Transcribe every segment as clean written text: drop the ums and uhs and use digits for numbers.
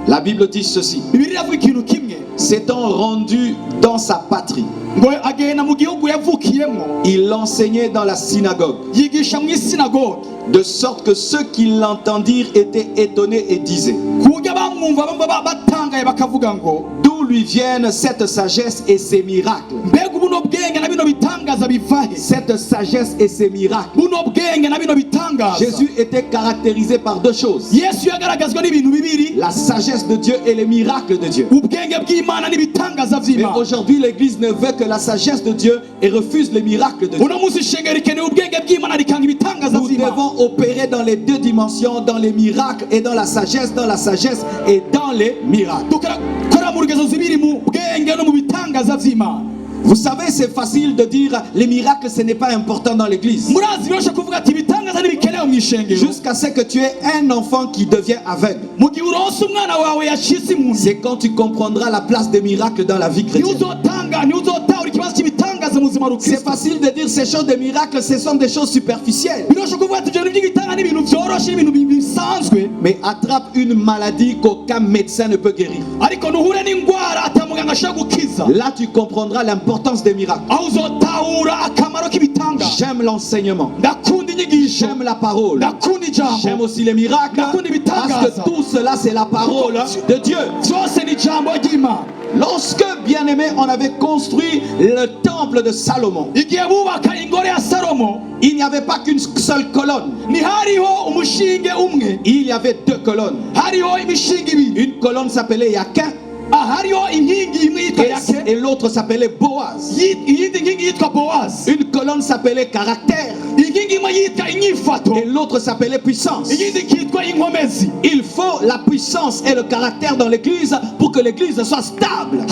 La Bible dit ceci: s'étant rendu dans sa patrie, il enseignait dans la synagogue, de sorte que ceux qui l'entendirent étaient étonnés et disaient: d'où lui viennent cette sagesse et ces miracles? Cette sagesse et ces miracles. Jésus était caractérisé par deux choses: la sagesse de Dieu et les miracles de Dieu. Mais aujourd'hui, l'Église ne veut que la sagesse de Dieu et refuse les miracles de Dieu. Nous devons opérer dans les deux dimensions, dans les miracles et dans la sagesse et dans les miracles. Vous savez, c'est facile de dire les miracles, ce n'est pas important dans l'église. Jusqu'à ce que tu aies un enfant qui devient aveugle. C'est quand tu comprendras la place des miracles dans la vie chrétienne. C'est facile de dire ces choses de miracles, ce sont des choses superficielles. Mais attrape une maladie qu'aucun médecin ne peut guérir. Là, tu comprendras l'importance des miracles. J'aime l'enseignement. J'aime la parole. J'aime aussi les miracles. Parce que tout cela, c'est la parole de Dieu. Lorsque, bien-aimé, on avait construit le temple de Salomon, il n'y avait pas qu'une seule colonne. Il y avait deux colonnes. Une colonne s'appelait Yakin et l'autre s'appelait Boaz. Une colonne s'appelait caractère et l'autre s'appelait puissance. Il faut la puissance et le caractère dans l'église pour que l'église soit stable.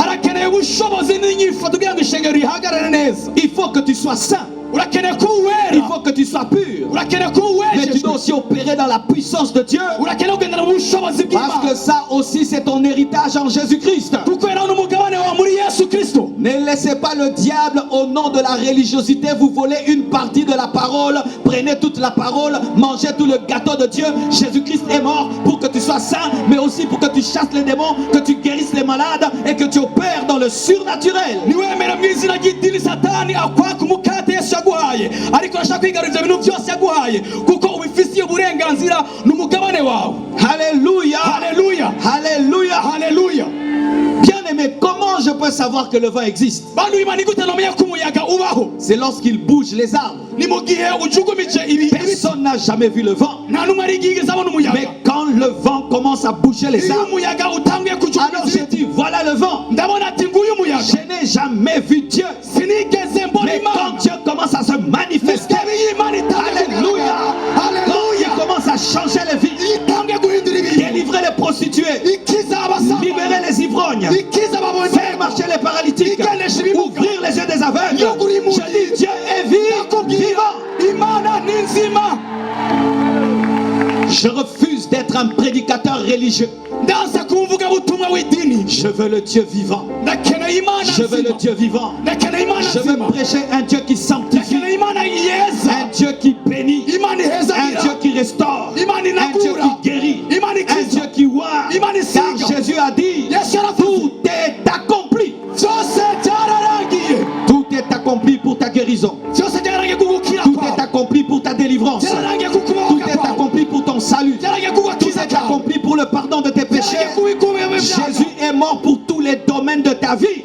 Il faut que tu sois saint. Il faut que tu sois pur. Mais tu dois aussi opérer dans la puissance de Dieu. Parce que ça aussi, c'est ton héritage en Jésus-Christ. Ne laissez pas le diable, au nom de la religiosité, vous voler une partie de la parole. Prenez toute la parole, mangez tout le gâteau de Dieu. Jésus-Christ est mort pour que tu sois saint, mais aussi pour que tu chasses les démons, que tu guérisses les malades et que tu opères dans le surnaturel. Alléluia. Alléluia. Alléluia. Alléluia. Bien-aimé, comment je peux savoir que le vent existe? C'est lorsqu'il bouge les arbres. Personne n'a jamais vu le vent. Mais quand le vent commence à bouger les arbres, alors je dis, voilà le vent. Je n'ai jamais vu Dieu. Mais quand Dieu commence à se manifester, alléluia, quand il commence à changer les vies, délivrer les prostituées, libérer les ivrognes, faire marcher les paralytiques, ouvrir les yeux des aveugles, je dis, Dieu est vivant. Je refuse d'être un prédicateur religieux. Je veux le Dieu vivant. Je veux le Dieu vivant. Je veux prêcher un Dieu qui sanctifie, un Dieu qui bénit, un Dieu qui restaure, un Dieu qui guérit, un Dieu qui voit. Car Jésus a dit, tout est accompli. Tout est accompli pour ta guérison. Tout est accompli pour ta délivrance. Tout est accompli pour ton salut. Tout est accompli pour le pardon de tes péchés. Jésus est mort pour tous les domaines de ta vie.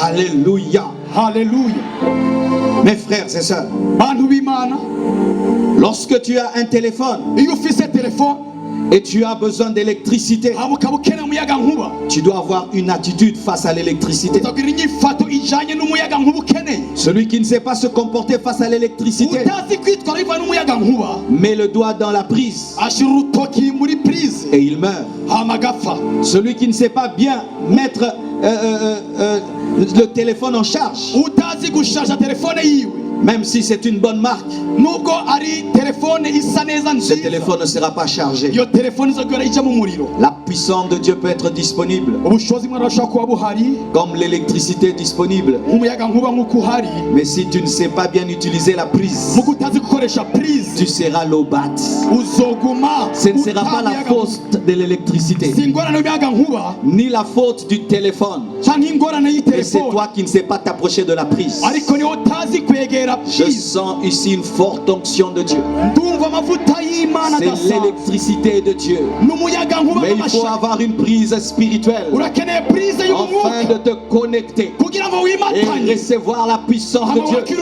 Alléluia. Alléluia. Mes frères et sœurs, lorsque tu as un téléphone et tu as besoin d'électricité, tu dois avoir une attitude face à l'électricité. Celui qui ne sait pas se comporter face à l'électricité met le doigt dans la prise et il meurt. Celui qui ne sait pas bien mettre le téléphone en charge, même si c'est une bonne marque, ce téléphone ne sera pas chargé. La puissant de Dieu peut être disponible, comme l'électricité est disponible. Mais si tu ne sais pas bien utiliser la prise, tu seras lobat. Ce ne sera pas la faute de l'électricité, ni la faute du téléphone. Mais c'est toi qui ne sais pas t'approcher de la prise. Je sens ici une forte onction de Dieu. C'est l'électricité de Dieu. Mais il faut avoir une prise spirituelle afin de te connecter et recevoir la puissance de Dieu.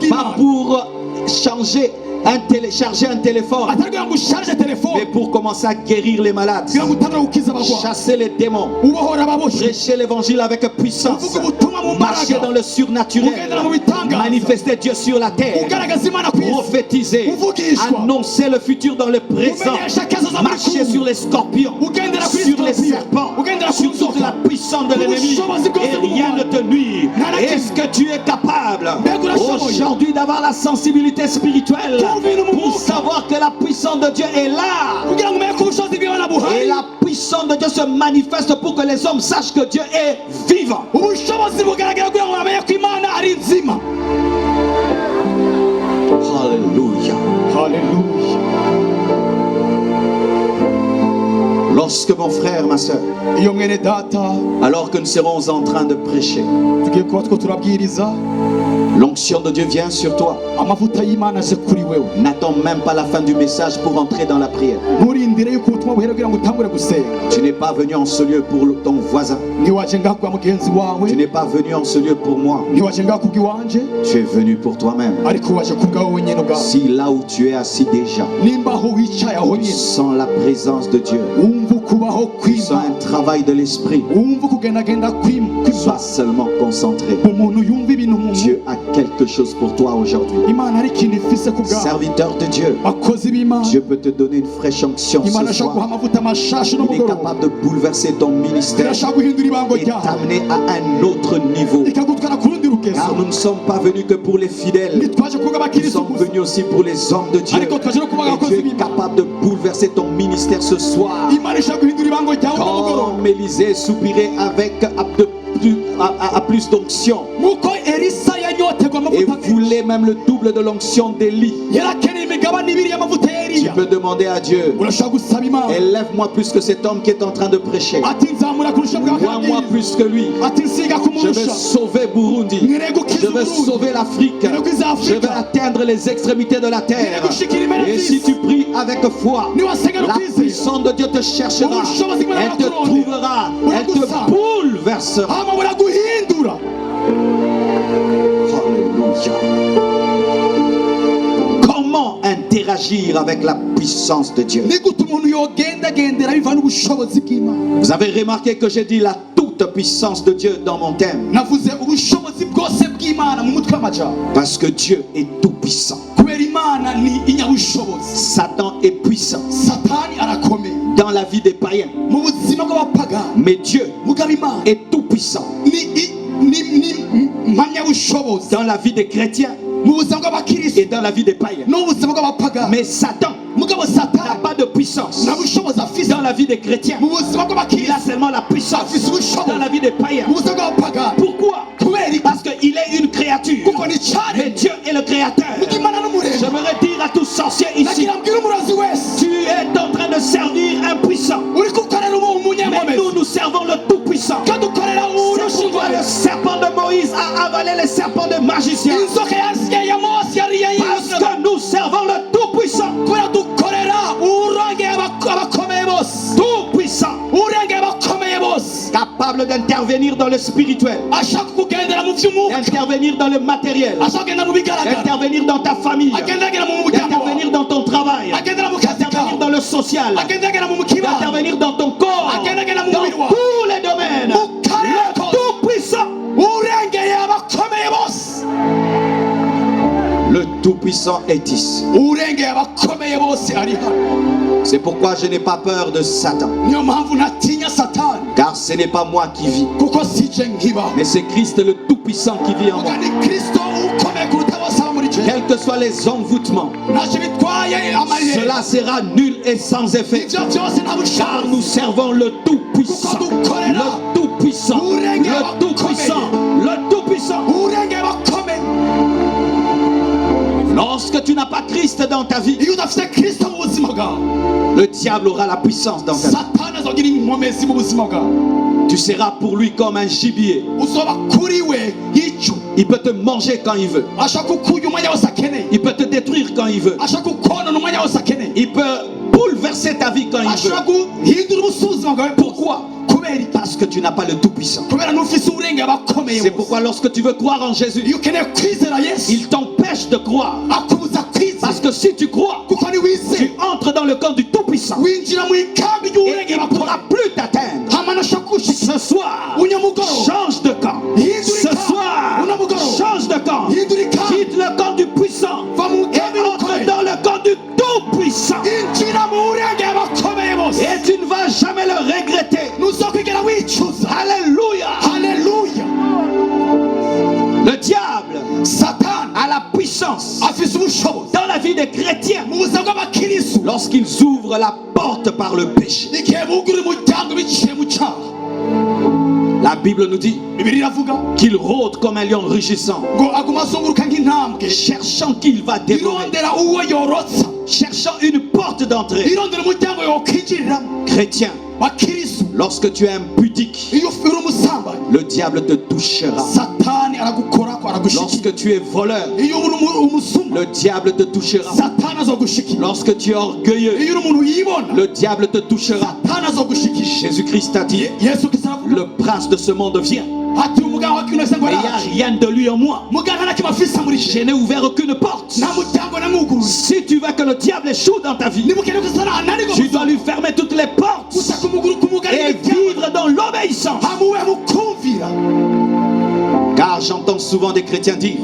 Pas pour charger un téléphone, mais pour commencer à guérir les malades, chasser les démons, prêcher l'évangile avec puissance, marcher dans le surnaturel, manifester Dieu sur la terre, prophétiser, annoncer le futur dans le présent, marcher sur les scorpions, sur les serpents, sur toute la puissance de l'ennemi, et rien ne te nuit. Est-ce que tu es capable aujourd'hui d'avoir la sensibilité spirituelle pour savoir que la puissance de Dieu est là? Et la puissance de Dieu se manifeste pour que les hommes sachent que Dieu est vivant. Alléluia. Alléluia. Lorsque mon frère, ma soeur, alors que nous serons en train de prêcher, l'onction de Dieu vient sur toi. N'attends même pas la fin du message pour entrer dans la prière. Tu n'es pas venu en ce lieu pour ton voisin. Tu n'es pas venu en ce lieu pour moi. Tu es venu pour toi-même. Si là où tu es assis déjà, tu sens la présence de Dieu, tu sens un travail de l'esprit, sois seulement concentré. Dieu a quelque chose pour toi aujourd'hui. Serviteur de Dieu, Dieu peut te donner une fraîche onction ce soir. Il est capable de bouleverser ton ministère et t'amener à un autre niveau. Car nous ne sommes pas venus que pour les fidèles, nous sommes venus aussi pour les hommes de Dieu. Et Dieu est capable de bouleverser ton ministère ce soir. Comme Élisée soupirait avec à plus d'onction, et voulait même le double de l'onction d'Élie. Tu peux demander à Dieu, élève-moi plus que cet homme qui est en train de prêcher. Vois-moi plus que lui. Je vais sauver Burundi. Je vais sauver l'Afrique. Je vais atteindre les extrémités de la terre. Et si tu pries avec foi, la puissance de Dieu te cherchera. Elle te trouvera. Elle te bouleversera. Alléluia. Comment interagir avec la puissance de Dieu? Vous avez remarqué que j'ai dit la toute puissance de Dieu dans mon thème. Parce que Dieu est tout puissant. Satan est puissant dans la vie des païens. Mais Dieu est tout puissant dans la vie des chrétiens et dans la vie des païens. Mais Satan n'a pas de puissance dans la vie des chrétiens. Il a seulement la puissance dans la vie des païens. Pourquoi? Parce qu'il est une créature. Mais Dieu est le créateur. J'aimerais dire à tous sorciers ici, tu es en train de servir un puissant. Mais nous servons le tout puissant. C'est pourquoi le serpent de Moïse a avalé les serpents de magiciens. Parce que nous servons le tout puissant. Tout puissant, capable d'intervenir dans le spirituel, d'intervenir dans le matériel, d'intervenir dans ta famille, d'intervenir dans ton travail, d'intervenir dans le social, d'intervenir dans ton corps, dans tous les domaines. Le tout puissant. Le Tout-Puissant est ici. C'est pourquoi je n'ai pas peur de Satan. Car ce n'est pas moi qui vis, mais c'est Christ le Tout-Puissant qui vit en moi. Quels que soient les envoûtements, cela sera nul et sans effet. Car nous servons le Tout-Puissant. Le Tout-Puissant. Le Tout-Puissant. Le Tout-Puissant. Lorsque tu n'as pas Christ dans ta vie, le diable aura la puissance dans ta vie. Tu seras pour lui comme un gibier. Il peut te manger quand il veut. Il peut te détruire quand il veut. Il peut bouleverser ta vie quand il veut. Pourquoi? Parce que tu n'as pas le Tout-Puissant. C'est pourquoi lorsque tu veux croire en Jésus, il t'empêche de croire. Parce que si tu crois, tu entres dans le camp du Tout-Puissant. Et il ne pourra plus t'atteindre. Ce soir, change de camp. Ce soir, change de camp. Quitte le camp du puissant et entre dans le camp du Tout-Puissant. Et tu ne vas jamais le regretter. Alléluia. Alléluia. Le diable, Satan, a la puissance dans la vie des chrétiens lorsqu'ils ouvrent la porte par le péché. La Bible nous dit qu'il rôde comme un lion rugissant, cherchant qui il va dévorer, cherchant une porte d'entrée. Chrétien, lorsque tu es impudique, le diable te touchera. Lorsque tu es voleur, le diable te touchera. Lorsque tu es orgueilleux, le diable te touchera. Jésus-Christ a dit, le prince de ce monde vient. Mais il n'y a rien de lui en moi. Je n'ai ouvert aucune porte. Si tu veux que le diable échoue dans ta vie, tu dois lui fermer toutes les portes et vivre dans l'obéissance. Car j'entends souvent des chrétiens dire,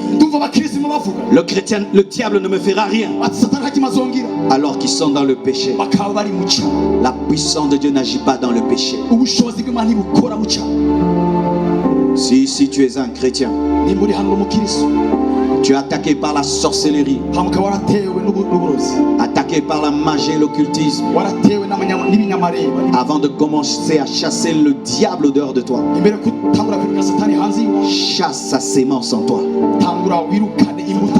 le diable ne me fera rien, alors qu'ils sont dans le péché. La puissance de Dieu n'agit pas dans le péché. Si tu es un chrétien, tu es attaqué par la sorcellerie, attaqué par la magie et l'occultisme, avant de commencer à chasser le diable au dehors de toi, chasse sa sémence en toi.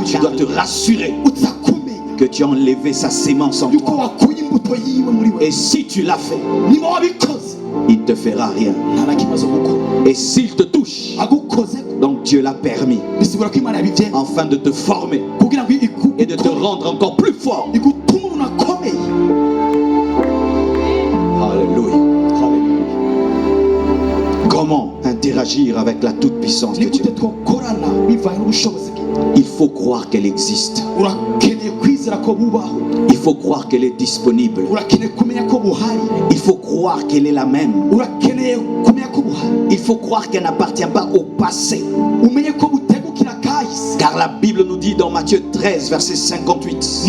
Tu dois te rassurer que tu as enlevé sa sémence en toi. Et si tu l'as fait, il ne te fera rien. Et s'il te touche, donc Dieu l'a permis, afin de te former et de te rendre encore plus fort. Alléluia. Comment interagir avec la toute-puissance de Dieu? Il faut croire qu'elle existe. Il faut croire qu'elle est disponible. Il faut croire qu'elle est la même. Il faut croire qu'elle n'appartient pas au passé. Car la Bible nous dit dans Matthieu 13, verset 58,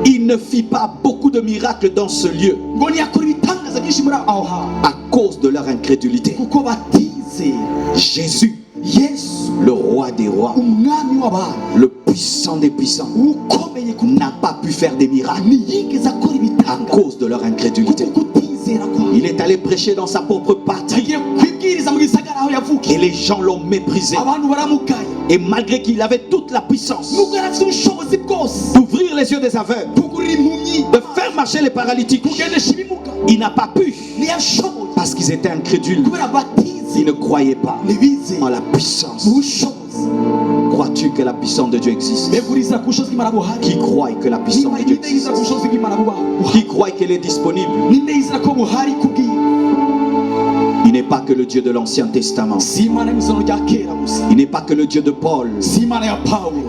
il ne fit pas beaucoup de miracles dans ce lieu à cause de leur incrédulité. Jésus, le roi des rois, le puissant des puissants, n'a pas pu faire des miracles à cause de leur incrédulité. Il est allé prêcher dans sa propre patrie et les gens l'ont méprisé. Et malgré qu'il avait toute la puissance d'ouvrir les yeux des aveugles, de faire marcher les paralytiques, il n'a pas pu parce qu'ils étaient incrédules. Ils ne croyaient pas en la puissance. Crois-tu que la puissance de Dieu existe? Qui croit que la puissance de Dieu existe? Qui croit qu'elle est disponible? Il n'est pas que le Dieu de l'Ancien Testament. Il n'est pas que le Dieu de Paul.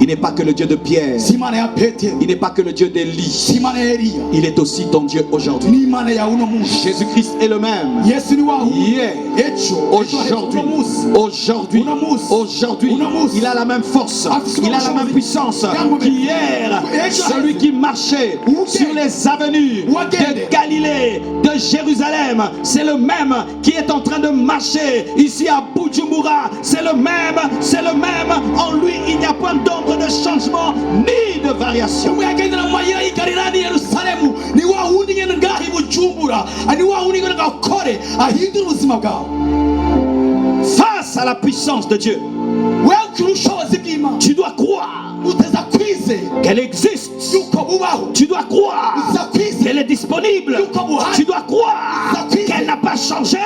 Il n'est pas que le Dieu de Pierre. Il n'est pas que le Dieu d'Élie. Il est aussi ton Dieu aujourd'hui. Jésus-Christ est le même. Hier, aujourd'hui, il a la même force. Il a la même puissance qu'hier. Celui qui marchait sur les avenues de Galilée, de Jérusalem, c'est le même qui est en train de marcher marché ici à Bujumbura, c'est le même. En lui, il n'y a point d'ombre de changement ni de variation. Face à la puissance de Dieu, tu dois croire qu'elle existe. Tu dois croire qu'elle est disponible. Tu dois croire qu'elle n'a pas changé.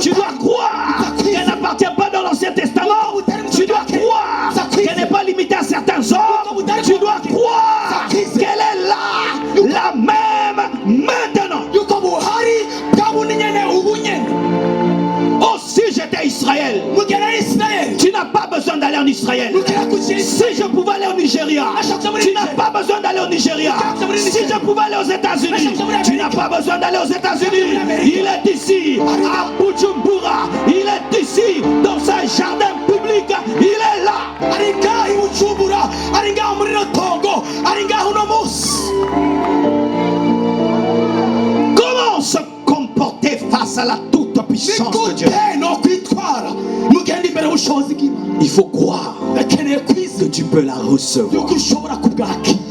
Tu dois croire qu'elle n'appartient pas dans l'Ancien Testament. Tu dois croire qu'elle n'est pas limitée à certains hommes. Tu dois croire qu'elle est là, la même maintenant. Oh, si j'étais Israël, tu n'as pas besoin d'aller en Israël. Si je pouvais aller au Nigeria, tu n'as pas besoin d'aller au Nigeria. Si je pouvais aller aux États-Unis, tu n'as pas besoin d'aller aux États-Unis. Il est ici, à Bujumbura. Il est ici, dans un jardin public. Il est là. Comment se comporter face à la toute-puissance de Dieu? Il faut croire que tu peux la recevoir.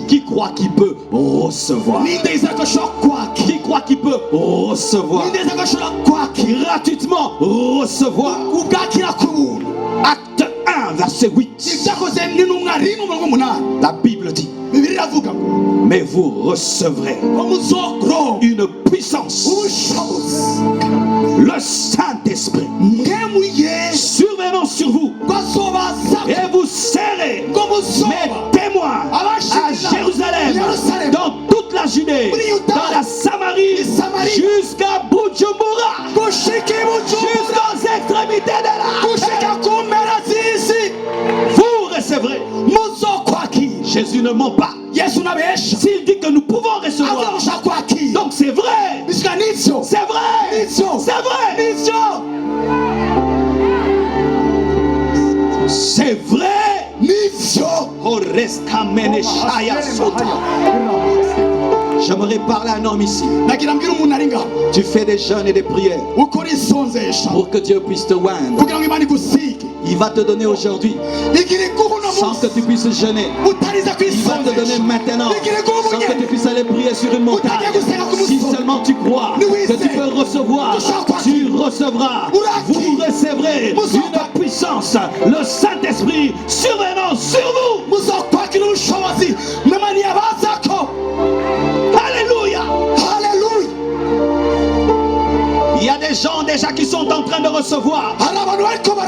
Qui croit qu'il peut recevoir? Qui croit qu'il peut recevoir? Gratuitement recevoir. Acte 1, verset 8. La Bible dit: mais vous recevrez une puissance, le Saint-Esprit survenant sur vous, et vous serez mes témoins à Jérusalem, dans toute la Judée, dans la Samarie, jusqu'à Bujumbura, jusqu'aux extrémités de la terre. Vous recevrez. Jésus ne ment pas. S'il dit que nous pouvons recevoir, donc c'est vrai. C'est vrai. C'est vrai. C'est vrai. J'aimerais parler à un homme ici. Tu fais des jeûnes et des prières pour que Dieu puisse te oindre. Il va te donner aujourd'hui sans que tu puisses jeûner. Il va te donner maintenant sans que tu puisses aller prier sur une montagne. Si seulement tu crois que tu peux recevoir, tu recevras. Vous recevrez une puissance, le Saint-Esprit survenant sur vous. Alléluia. Il y a des gens déjà qui sont en train de recevoir. Comme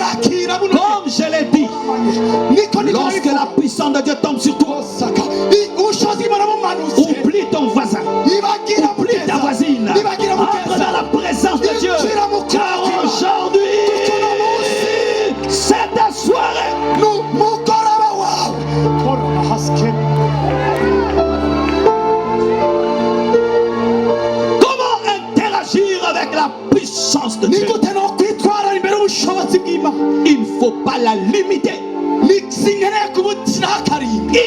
je l'ai dit, lorsque la puissance de Dieu tombe sur toi, oublie ton voisin, oublie ta voisine, entre dans la présence de Dieu, car aujourd'hui c'est ta soirée. Avec la puissance de Dieu, il ne faut pas la limiter. Il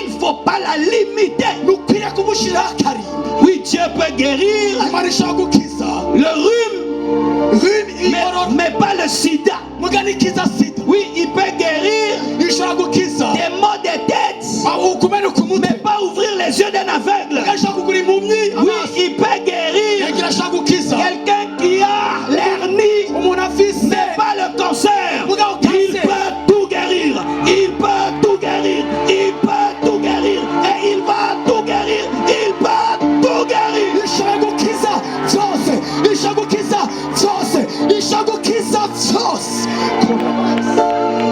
ne faut pas la limiter. Oui, Dieu peut guérir le rhume, mais pas le sida. Oui, il peut guérir des maux de tête, mais pas ouvrir les yeux d'un aveugle. Oui, il peut guérir quelqu'un qui a l'hernie, mais pas le cancer. Il peut tout guérir. Il peut tout guérir. Il peut tout guérir. Et il va tout guérir. Il peut tout guérir.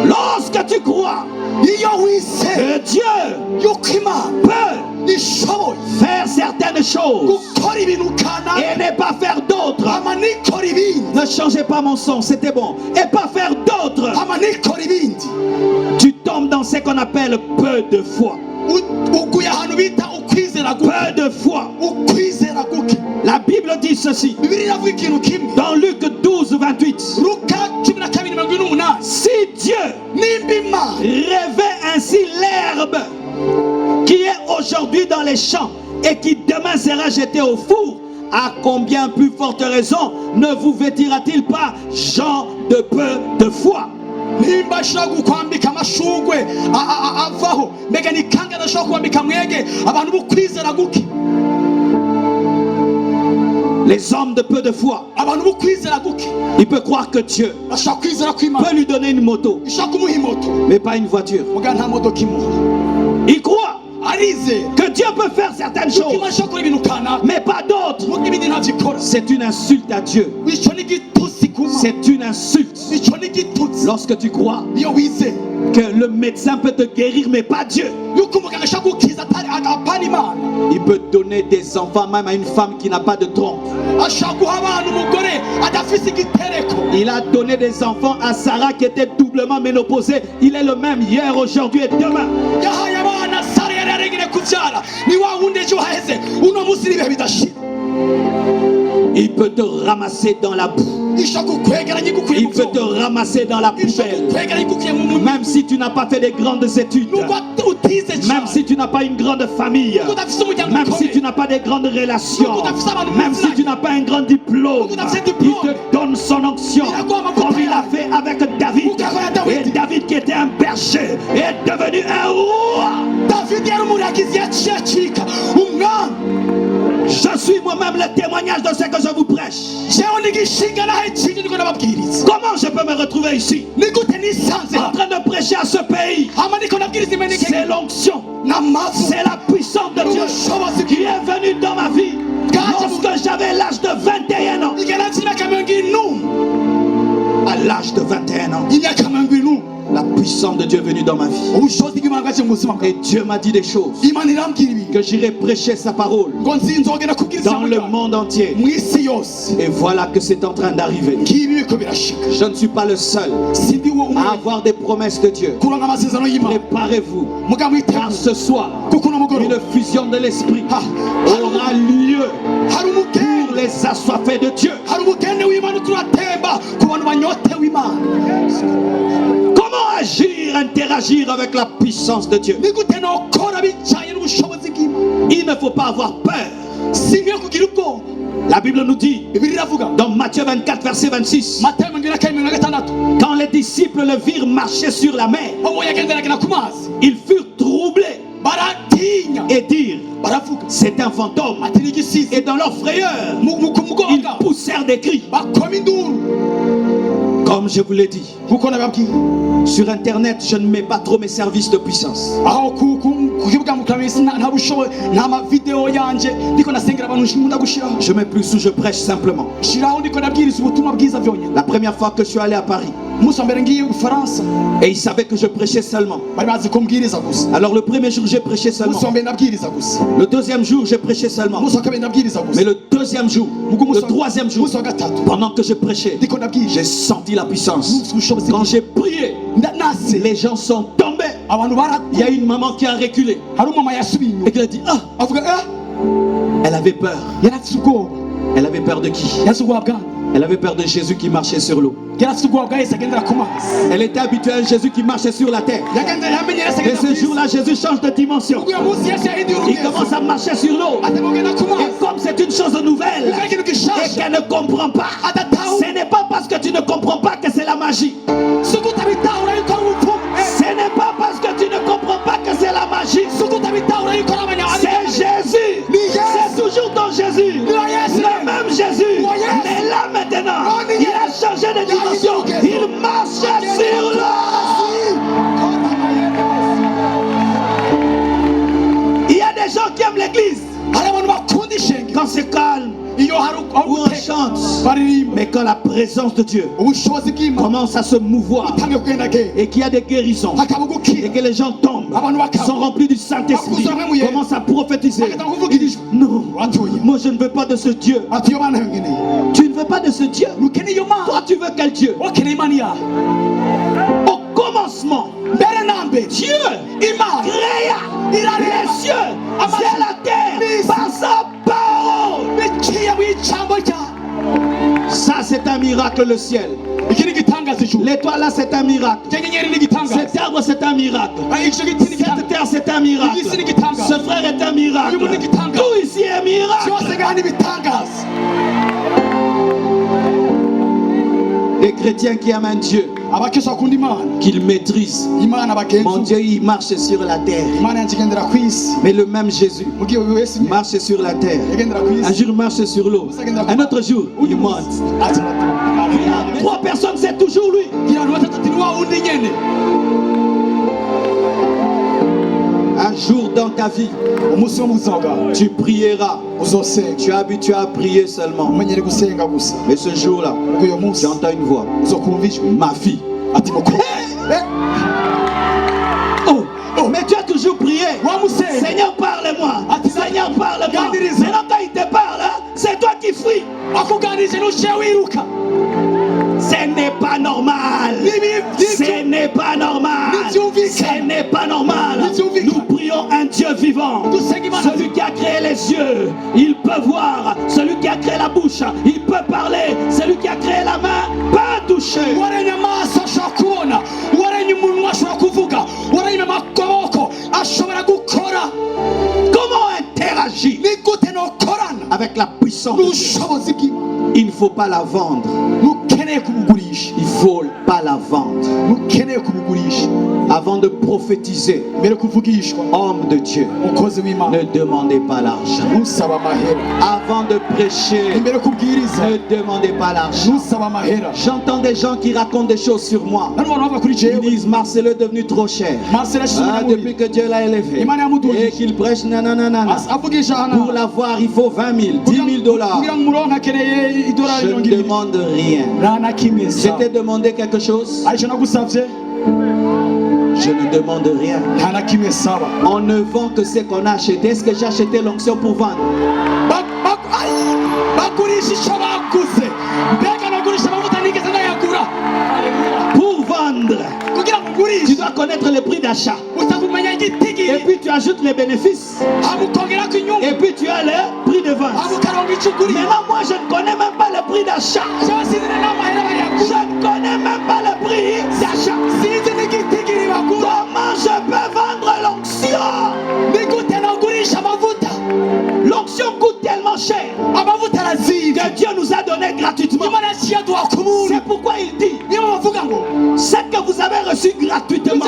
Lorsque tu crois que Dieu peut faire certaines choses et ne pas faire d'autres, ne changez pas mon son, c'était bon, et pas faire d'autres, tu tombes dans ce qu'on appelle peu de foi. Peu de foi. La Bible dit ceci dans Luc 12, 28. Si Dieu revêt ainsi l'herbe qui est aujourd'hui dans les champs et qui demain sera jetée au four, à combien plus forte raison ne vous vêtira-t-il pas, gens de peu de foi? nimba ashaka gukwambika amashugwe avaho mbega ni kanga adashobora kwambika mwege abantu bukwizera guke. Les hommes de peu de foi, abantu bukwizera guke, il peut croire que Dieu ashaka kwizera kw'Imana peut lui donner une moto, ishaka kumuha imoto mais pas une voiture. muga nta modoka imuha. Il croit arize que Dieu peut faire certaines choses, Imana ishaka gukora ibintu kana mais pas d'autres. muga ibindi ntavyikora. C'est une insulte à Dieu. ico ni igitutsi kuma, C'est une insulte. ico ni igitutsi Lorsque tu crois iyo wizeye que le médecin peut te guérir, mais pas Dieu. yuko umuganga ashaka gukiza atari agapana Imana. Il peut donner des enfants même à une femme qui n'a pas de trompe. ashaka guha abana umugore adafise igitereko. Il a donné des enfants à Sarah qui était doublement ménopausée. Il est le même hier, aujourd'hui et demain. yahaye abana Sara yari yarengeye kuvyara ni wa wundi ejo haheze uno munsi n'ibihe bidashira. Il peut te ramasser dans la boue. ishaka kukwegeranya igukuye Il mu peut te vyondo. ramasser dans la ishaka poubelle. kukwegeranya igukuye mu Même si tu n'as pas fait des grandes études. nubwo utize Même cyane, si tu n'as pas une grande famille. nubwo udafise umuryango Même si ukomeye, tu n'as pas des grandes relations. Même si tu n'as pas un grand diplôme. Il te donne son onction. Comme il a fait avec David. Et David qui était un berger est devenu un roi. David yari umuragizi yaciye acika umwami. Je suis moi-même le témoignage de ce que je vous prêche. jewe nigishinga naho ikintu niko nababwiriza. Comment je peux me retrouver ici ni gute nisanze en train de prêcher à ce pays? hama niko nabwiriza imeneke C'est l'onction, n'amavu c'est la puissance de Dieu n'ubushobozi qui est venue dans ma vie lorsque j'avais l'âge de 21 ans. igera imyaka mirongo ine À l'âge de 21 ans, imyaka mirongo ine la puissance de Dieu est venue dans ma vie. ubushobozi bw'Imana bwaje mu buzima bwawe. Et Dieu m'a dit des choses, Imana irambwira ibi que j'irai prêcher sa parole ngo nzinzogera kubwiriza dans le monde entier. mu isi yose. Et voilà que c'est en train d'arriver. ngibi biko birashika. Je ne suis pas le seul sindi wo umwe à avoir des promesses de Dieu. kuronka amasezerano y'Imana. Préparez-vous, muga car mwiteguye ce soir, kuko uno mugoroba une fusion de l'esprit Ha. aura lieu hari pour umugende les assoiffés de Dieu. hari umugende w'Imana uko uratemba ku bantu banyotewe Imana. Comment agir, interagir avec la puissance de Dieu? ni gute nokora bijanye n'ubushobozi bw'Imana. Il ne faut pas avoir peur. sinkwiye kugira ubwoba. La Bible nous dit Bibiliya iravuga dans Matthieu 24 verset 26, Matayo mirongo ine na kane mirongo gatandatu quand les disciples le virent marcher sur la mer, abo yagenderagena ku mazi ils furent troublés baratinya et dirent, baravuga c'est un fantôme. ati ni igisizi. Et dans leur frayeur, ku mugongo ils bwabo poussèrent des cris. bakoma induru. Comme je vous l'ai dit, kuko nababwiye sur internet, je ne mets pas trop mes services de puissance. aho ku kibuga mukamisi nta bushobozi nta mavideo yanje ndiko nasengera abantu nkunda gushiraho. Je mets plus où je prêche simplement. shiraho ndiko nabwiriza ubutumwa bwiza vyonyene. La première fois que je suis allé à Paris, umunsi wa mbere ngiye Ufaransa et ils savaient que je prêchais seulement. bari bazi ko mbwiriza gusa. Alors le premier jour, j'ai prêché seulement. umunsi wa mbere nabwiriza gusa. Le deuxième jour, j'ai prêché seulement. umunsi wa kabiri nabwiriza gusa. Mais le deuxième jour, le troisième jour, umunsi wa gatatu pendant que je prêchais, ndiko nabwiriza j'ai senti la puissance. ubushobozi. Quand j'ai prié, nase les gens sont tombés. abantu Il y a une maman qui a reculé hari umama yasubiye inyuma et qui a dit, ah, avuga elle avait peur. yarafise ubwoba. Elle avait peur de qui? yarafise ubwoba bwana. Elle avait peur de Jésus qui marchait sur l'eau. yarafise ubwoba bwa Yesu agendera ku mazi. Elle était habituée à un Jésus qui marchait sur la terre. yamenye Yesu Et agendera ku ce isi. jour-là, Jésus change de dimension. uyu munsi Yesu yahinduye Il urugendo. commence à marcher sur l'eau. atema kugenda ku Et mazi. comme c'est une chose nouvelle Ukora ikintu et gishasha qu'elle ne comprend pas, adatahu. ce n'est pas parce que tu ne comprends pas que c'est la magie. suko utabitahura yuko ari ubupfumu. Ce n'est pas parce que tu ne comprends pas que c'est la magie. suko utabitahura yuko ari C'est Jésus. C'est toujours ton Jésus. Le même Jésus. Mais là maintenant, il a changé de dimension. Il marche sur l'eau. Il y a des gens qui aiment l'église hari abantu bakunda ishengero quand c'est calme, iyo hari où on chante. baririmba Mais quand la présence de Dieu ubushobozi bw'Imana commence à se mouvoir butangiye kugendagenda et qu'il y a des guérisons hakaba et gukira que les gens tombent, sont remplis du Saint-Esprit, commencent à prophétiser. Ils disent, non, moi je ne veux pas de ce Dieu. ati iyo mana nkeneye Tu ne veux pas de ce Dieu. ukeneye iyo mana Toi tu veux quel Dieu? wakeneye imana yawe. Au commencement, mbere na mbere Dieu imana créa irarema les cieux et la terre par sa parole. biciye mu ijambo ryawe. Ça c'est un miracle, le ciel. iki ni igitangaza ijuru. L'étoile là c'est un miracle. inyenyeri ni igitangaza. Cet arbre c'est un miracle. icyo giti ni Cette igitangaza. terre frère, c'est un miracle. Ce frère est un miracle. Tout ici est miracle. Les chrétiens qui aiment un Dieu qu'il maîtrise. Mon Dieu, il marche sur la terre. Mais le même Jésus marche sur la terre. Un jour, il marche sur l'eau. Un autre jour, il monte. Il y a 3 personnes, c'est toujours lui. Un jour dans ta vie, tu prieras. Tu es habitué à prier seulement. Mais ce jour-là, tu entends une voix. Ma fille. Oh, mais tu as toujours prié. Seigneur, parle-moi. Seigneur, parle-moi. Maintenant, quand il te parle, c'est toi qui fuis. Ce n'est pas normal. Ce n'est pas normal. Ce n'est pas normal. Nous prions un Dieu vivant. Celui qui a créé les yeux, il peut voir. Celui qui a créé la bouche, il peut parler. Celui qui a créé la main, peut toucher. Comment interagir avec la puissance de Dieu? Il ne faut pas la vendre. Il ne faut pas la vendre. Avant de prophétiser, homme de Dieu, ne demandez pas l'argent. Avant de prêcher, ne demandez pas l'argent. J'entends des gens qui racontent des choses sur moi. Ils disent Marcelo est devenu trop cher. Depuis que Dieu l'a élevé et qu'il prêche nanana. Pour l'avoir, il faut 20 000, 10 000 dollars. Je ne demande rien. Je t'ai demandé quelque chose. Je ne demande rien. On ne vend que ce qu'on a acheté. Est-ce que j'ai acheté l'onction pour vendre? Pour vendre, tu dois connaître le prix d'achat. Et puis tu ajoutes les bénéfices. Et puis tu as le prix de vente. Maintenant, moi, je ne connais même pas le prix d'achat. Je ne connais même pas le prix d'achat. Comment je peux vendre l'onction? L'onction coûte tellement cher que Dieu nous a donné gratuitement. C'est pourquoi il dit ce que vous avez reçu gratuitement,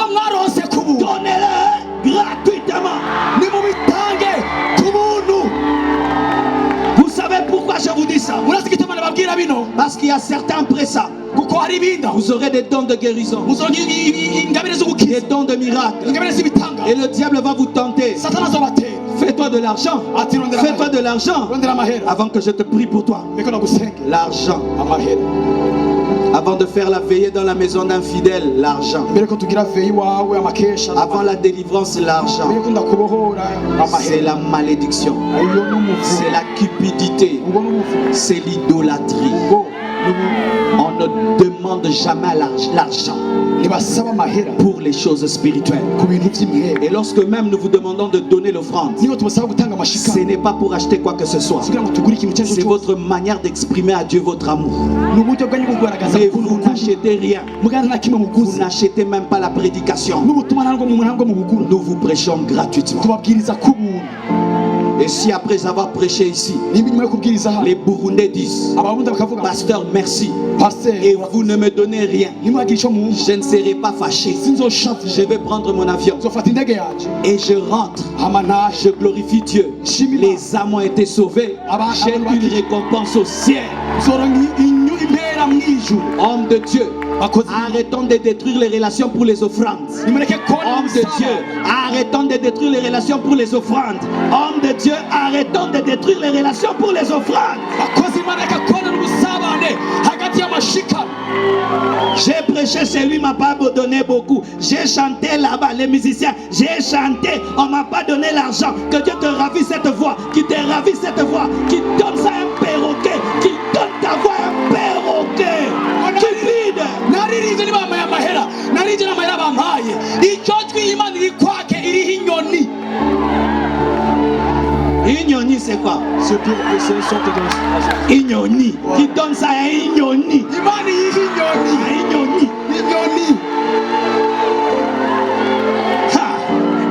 donnez-le gratuitement. Vous savez pourquoi je vous dis ça? Parce qu'il y a certains après ça, vous aurez des dons de guérison, des dons de miracles, et le diable va vous tenter. Fais-toi de l'argent. Fais-toi de l'argent avant que je te prie pour toi. L'argent. Avant de faire la veillée dans la maison d'un fidèle, l'argent. Avant la délivrance, l'argent. C'est la malédiction. C'est la cupidité. C'est l'idolâtrie. On ne demande jamais l'argent pour les choses spirituelles. Et lorsque même nous vous demandons de donner l'offrande, ce n'est pas pour acheter quoi que ce soit. C'est votre manière d'exprimer à Dieu votre amour. Mais vous n'achetez rien. Vous n'achetez même pas la prédication. Nous vous prêchons gratuitement. Et si après avoir prêché ici, les Burundais disent Pasteur, merci, et vous ne me donnez rien, je ne serai pas fâché. Je vais prendre mon avion et je rentre. Je glorifie Dieu. Les âmes ont été sauvées. J'ai une récompense au ciel. Homme de Dieu, arrêtons de détruire les relations pour les offrandes. Homme de Dieu, arrêtons de détruire les relations pour les offrandes. Homme de Dieu, arrêtons de détruire les relations pour les offrandes. J'ai prêché chez lui, m'a pas donné beaucoup. J'ai chanté là-bas, les musiciens, j'ai chanté, on m'a pas donné l'argent. Que Dieu te ravisse cette voix, qui te ravisse cette voix, qui donne ça un perroquet, qui donne ta voix un perroquet. Cupide. Ignoni, c'est quoi? Ignoni. Qui donne ça à Ignoni?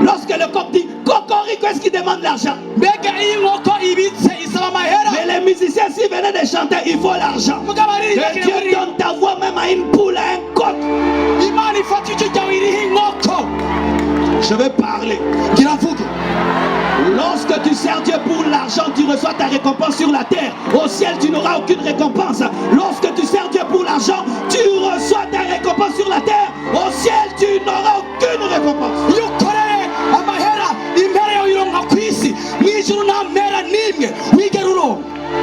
Lorsque chanté, il faut l'argent. Que Dieu donne ta voix même à une poule, à un coq. Je vais parler. Lorsque tu sers Dieu pour l'argent, tu reçois ta récompense sur la terre. Au ciel, tu n'auras aucune récompense. Lorsque tu sers Dieu pour l'argent, tu reçois ta récompense sur la terre. Au ciel, tu n'auras aucune récompense.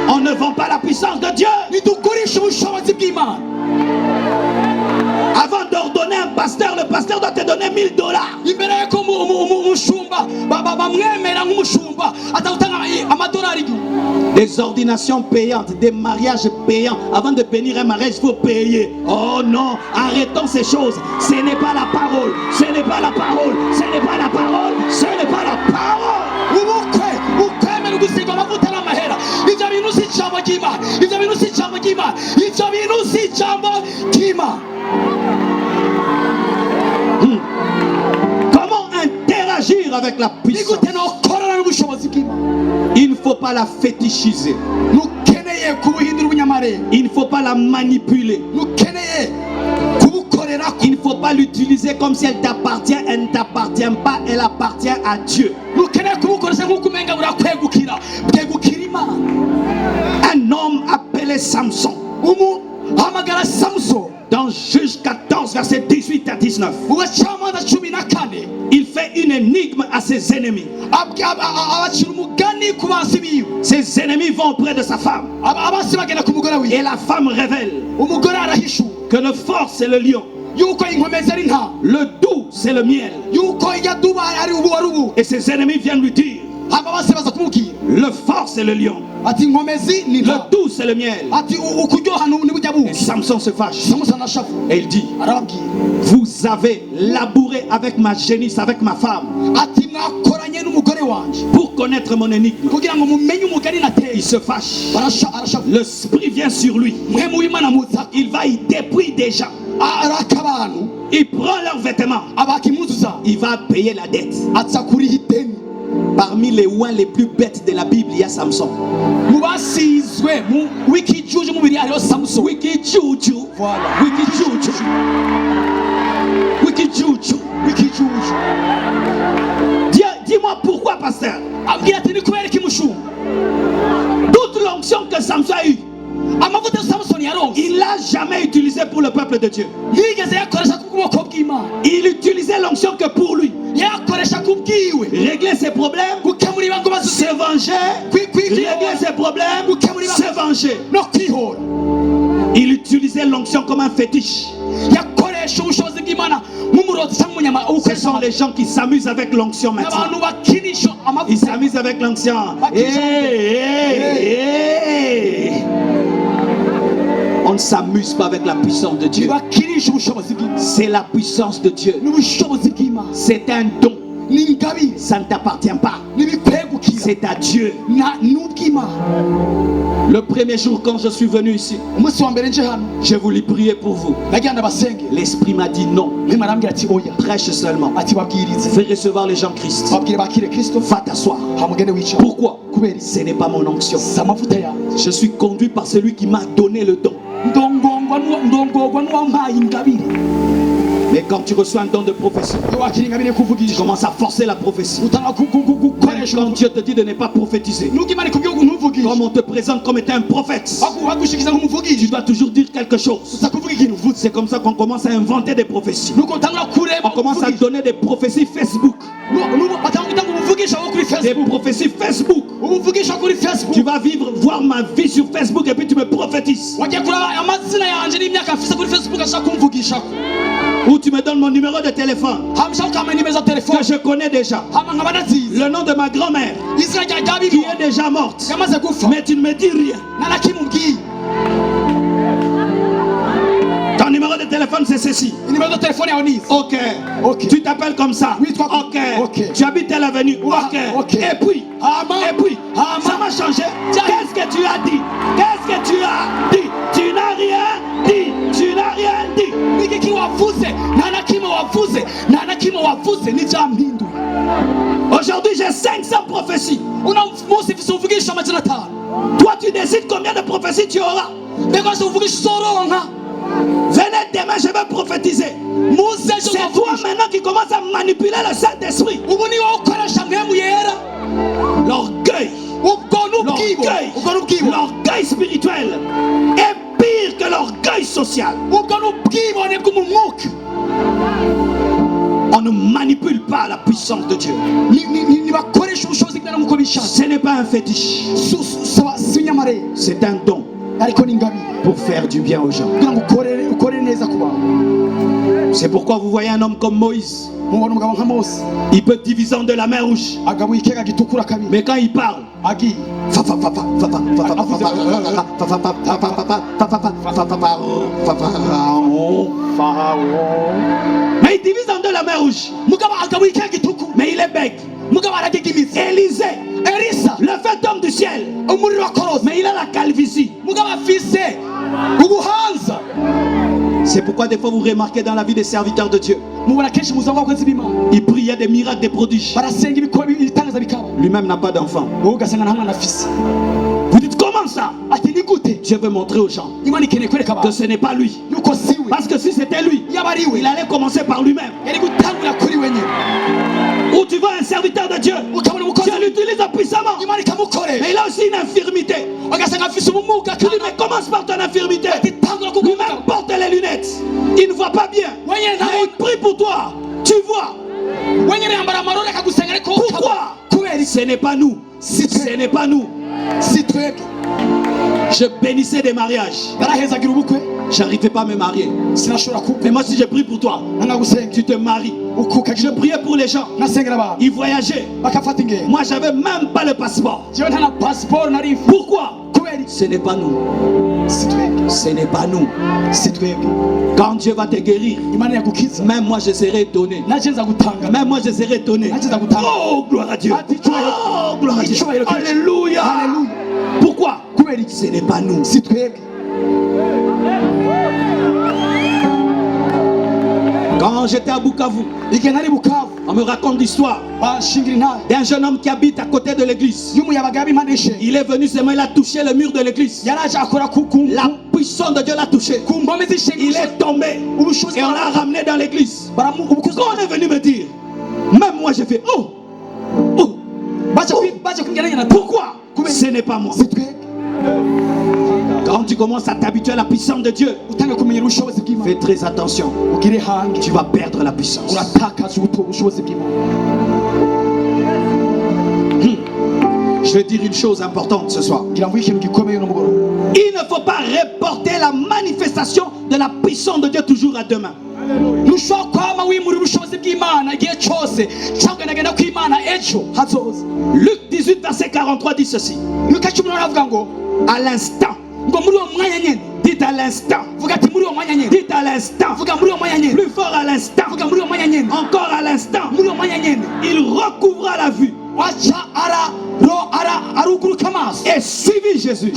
On ne vend pas la puissance de Dieu. Avant d'ordonner un pasteur, le pasteur doit te donner $1000. Des ordinations payantes, des mariages payants. Avant de bénir un mariage, il faut payer. Oh non, arrêtons ces choses. Ce n'est pas la parole. Ce n'est pas la parole. Ce n'est pas la parole. Ce n'est pas la parole. Comment interagir avec la puissance? Il ne faut pas la fétichiser. Il ne faut pas la manipuler. Il ne faut pas l'utiliser comme si elle t'appartient. Elle ne t'appartient pas, elle appartient à Dieu. Un homme appelé Samson, dans Juge 14, verset 18 à 19, il fait une énigme à ses ennemis. Ses ennemis vont auprès de sa femme, et la femme révèle que le fort c'est le lion, le doux c'est le miel, et ses ennemis viennent lui dire: le fort c'est le lion, le doux c'est le miel. Et Samson se fâche et il dit: vous avez labouré avec ma génisse, avec ma femme, pour connaître mon énigme. Il se fâche, l'esprit vient sur lui, il va y dépouiller des gens, il prend leurs vêtements, il va payer la dette. Parmi les ouins les plus bêtes de la Bible, il y a Samson. Dis-moi pourquoi, pasteur. Toute l'onction que Samson a eue, il l'a jamais utilisé pour le peuple de Dieu. Il utilisait l'onction que pour lui. Régler ses problèmes, se venger. Régler ses problèmes, se venger. Il utilisait l'onction comme un fétiche. Ce sont les gens qui s'amusent avec l'onction maintenant. Ils s'amusent avec l'onction. On ne s'amuse pas avec la puissance de Dieu. C'est la puissance de Dieu. C'est un don. Ça ne t'appartient pas. C'est à Dieu. Le premier jour quand je suis venu ici, j'ai voulu prier pour vous. L'esprit m'a dit non. Prêche seulement. Fais recevoir les gens Christ. Va t'asseoir. Pourquoi? Ce n'est pas mon onction. Je suis conduit par celui qui m'a donné le don. Mais quand tu reçois un don de prophétie, tu commences à forcer la prophétie. Quand Dieu te dit de ne pas prophétiser, comme on te présente comme étant un prophète, tu dois toujours dire quelque chose. C'est comme ça qu'on commence à inventer des prophéties. On commence à donner des prophéties Facebook. Des prophéties Facebook. Tu vas voir ma vie sur Facebook et puis tu me prophétises. Ou tu me donnes mon numéro de téléphone que je connais déjà, le nom de ma grand-mère qui est déjà morte, mais tu ne me dis rien. Ton numéro de téléphone c'est ceci. Ok. Tu t'appelles comme ça. Ok. Tu habites telle avenue. Ok. Et puis ça m'a changé. Qu'est-ce que tu as dit? Qu'est-ce que tu as dit? Tu n'as rien dit. Tu n'as rien dit. Aujourd'hui, j'ai 500 prophéties. Toi, tu décides combien de prophéties tu auras. Venez demain, je vais prophétiser. C'est toi maintenant qui commence à manipuler le Saint-Esprit. L'orgueil spirituel est pire que l'orgueil social. On ne manipule pas la puissance de Dieu. Ce n'est pas un fétiche. C'est un don pour faire du bien aux gens. C'est pourquoi vous voyez un homme comme Moïse. Il peut diviser en deux la mer rouge. Mais quand il parle, mais il divise en deux la mer rouge. Mais il est bête. Élisée, le fait homme du ciel, mais il a la calvitie. C'est pourquoi des fois vous remarquez dans la vie des serviteurs de Dieu, il priait des miracles, des prodiges. Lui-même n'a pas d'enfant. Vous dites comment ça? Dieu veut montrer aux gens que ce n'est pas lui. Parce que si c'était lui, il allait commencer par lui-même. Ou tu vois un serviteur de Dieu, Dieu l'utilise puissamment, mais il a aussi une infirmité. Mais commence par ton infirmité. Lui-même porte les lunettes. Il ne voit pas bien. Mais il prie pour toi. Tu vois. Pourquoi? Ce n'est pas nous. Ce n'est pas nous. Je bénissais des mariages. J'arrivais pas à me marier. Mais moi si je prie pour toi, tu te maries. Je priais pour les gens. Ils voyageaient. Moi j'avais même pas le passeport. Pourquoi? Ce n'est pas nous. Ce n'est pas nous. Quand Dieu va te guérir, même moi je serai étonné. Même moi je serai étonné. Oh gloire à Dieu. Oh gloire à Dieu. Alléluia. Pourquoi? Ce n'est pas nous. Quand j'étais à Bukavu, on me raconte l'histoire d'un jeune homme qui habite à côté de l'église. Il est venu seulement, il a touché le mur de l'église. La puissance de Dieu l'a touché. Il est tombé et on l'a ramené dans l'église. Quand on est venu me dire, même moi j'ai fait oh, oh, pourquoi? Ce n'est pas moi. Quand tu commences à t'habituer à la puissance de Dieu, fais très attention. Tu vas perdre la puissance. Je vais dire une chose importante ce soir. Il ne faut pas reporter la manifestation de la puissance de Dieu toujours à demain. Luc 18 verset 43 dit ceci. À l'instant. Dites à l'instant. Dites à l'instant. Plus fort à l'instant. Encore à l'instant. Il recouvra la vue et suivit Jésus.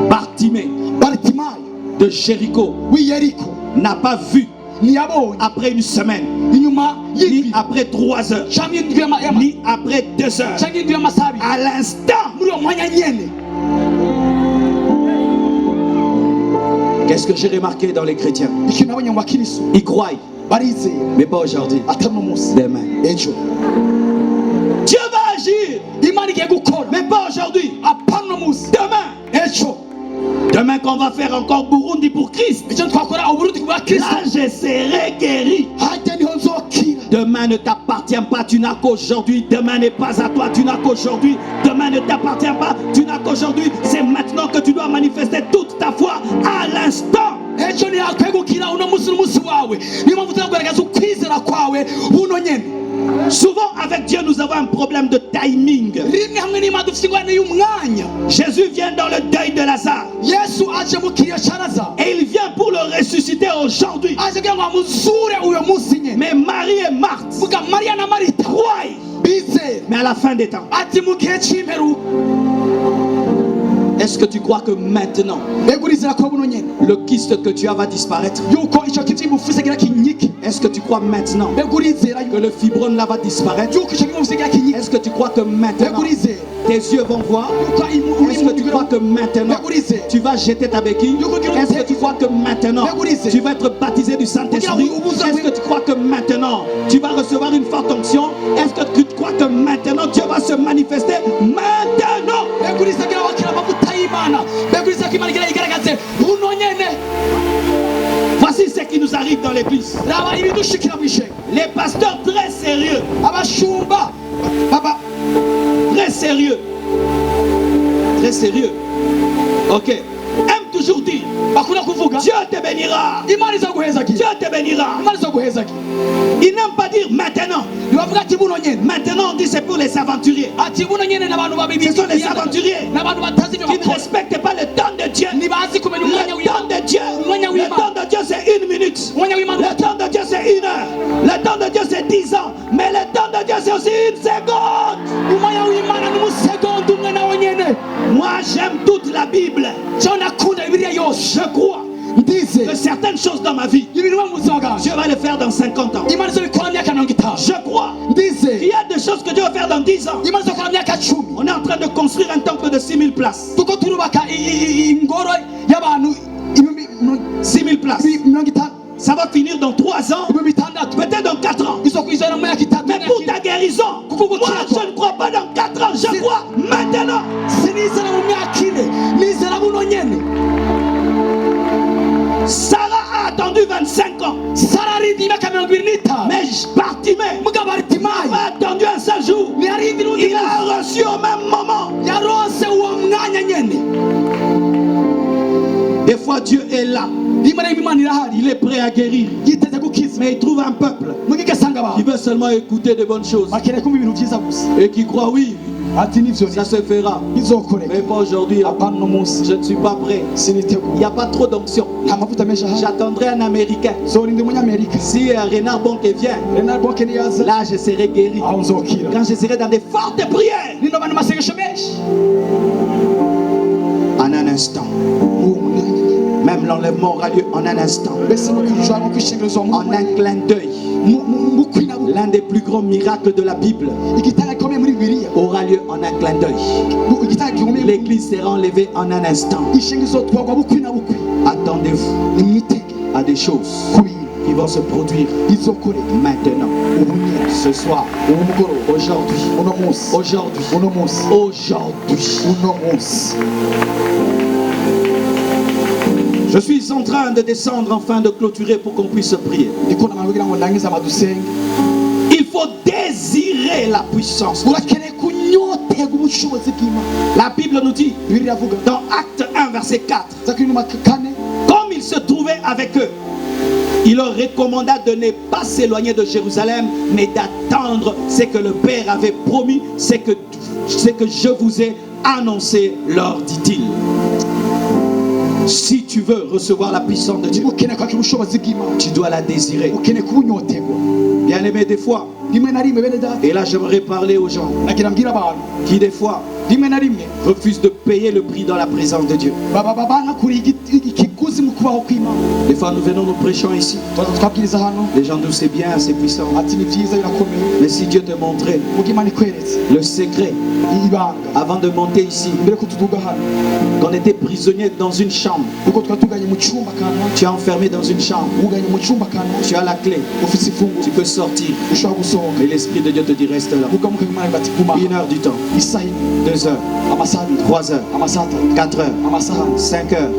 Bartimée de Jéricho n'a pas vu après une semaine, ni après 3 heures, ni après 2 heures. À l'instant. Qu'est-ce que j'ai remarqué dans les chrétiens? Ils croient, mais pas aujourd'hui. Demain. Dieu va agir, mais pas aujourd'hui. Demain. Demain qu'on va faire encore Burundi pour Christ, là je serai guéri. Demain ne t'appartient pas, tu n'as qu'aujourd'hui. Demain n'est pas à toi, tu n'as qu'aujourd'hui. Demain ne t'appartient pas, tu n'as qu'aujourd'hui. C'est maintenant que tu dois manifester toute ta foi à l'instant. Souvent avec Dieu nous avons un problème de timing. Jésus vient dans le deuil de Lazare et il vient pour le ressusciter aujourd'hui. Mais Marie et Marthe croient, mais à la fin des temps. Est-ce que tu crois que maintenant le kyste que tu as va disparaître? Est-ce que tu crois maintenant que le fibrome là va disparaître? Est-ce que tu crois que maintenant tes yeux vont voir? Est-ce que tu crois que maintenant tu vas jeter ta béquille? Est-ce que tu crois que maintenant tu vas être baptisé du Saint-Esprit? Est-ce que tu crois que maintenant tu vas recevoir une forte onction? Est-ce que tu crois que maintenant Dieu va se manifester? Maintenant! Voici ce qui nous arrive dans l'église. Les pasteurs très sérieux, très sérieux, très sérieux, ok, aime toujours dire Dieu te bénira, Dieu te bénira. Il n'aime pas dire maintenant. Maintenant on dit c'est pour les aventuriers. Ce sont les aventuriers qui ne respectent pas le temps de Dieu. Le temps de Dieu, le temps de Dieu c'est 1 minute. Le temps de Dieu c'est 1 heure. Le temps de Dieu c'est 10 ans. Mais le temps de Dieu c'est aussi 1 seconde. Moi j'aime toute la Bible. Je crois que certaines choses dans ma vie, Dieu va les faire dans 50 ans. Je crois qu'il y a des choses que Dieu va faire dans 10 ans. On est en train de construire un temple de 6000 places. 6000 places. Ça va finir dans 3 ans, peut-être dans 4 ans. Mais pour ta guérison, moi je ne crois pas dans 4 ans, je crois maintenant. Sarah a attendu 25 ans. Mais Bartimée a attendu un seul jour. Il a reçu au même moment. Des fois Dieu est là. Il est prêt à guérir. Mais il trouve un peuple qui veut seulement écouter de bonnes choses et qui croit oui, ça se fera. Mais pas aujourd'hui. Je ne suis pas prêt. Il n'y a pas trop d'onction. J'attendrai un Américain. Si Renard Bonke vient, là je serai guéri. Quand je serai dans des fortes prières. En un instant. Même l'enlèvement aura lieu en un instant. En un clin d'œil. L'un des plus grands miracles de la Bible aura lieu en un clin d'œil. L'église sera enlevée en un instant. Attendez-vous à des choses qui vont se produire maintenant, ce soir, aujourd'hui. Je suis en train de descendre afin de clôturer pour qu'on puisse prier. Il faut désirer la puissance. La Bible nous dit dans Acte 1 verset 4, comme il se trouvait avec eux, il leur recommanda de ne pas s'éloigner de Jérusalem, mais d'attendre ce que le Père avait promis, ce que je vous ai annoncé, leur dit-il. Si tu veux recevoir la puissance de Dieu, tu dois la désirer. Bien aimé, des fois, et là j'aimerais parler aux gens qui des fois refusent de payer le prix dans la présence de Dieu. Des fois nous venons, nous prêchons ici. Les gens disent c'est bien, c'est puissant. Mais si Dieu te montrait le secret avant de monter ici, qu'on était prisonnier dans une chambre, tu es enfermé dans une chambre, tu as la clé, tu peux sortir, et l'Esprit de Dieu te dit reste là. 1 heure du temps, 2 heures, 3 heures, 4 heures, 5 heures.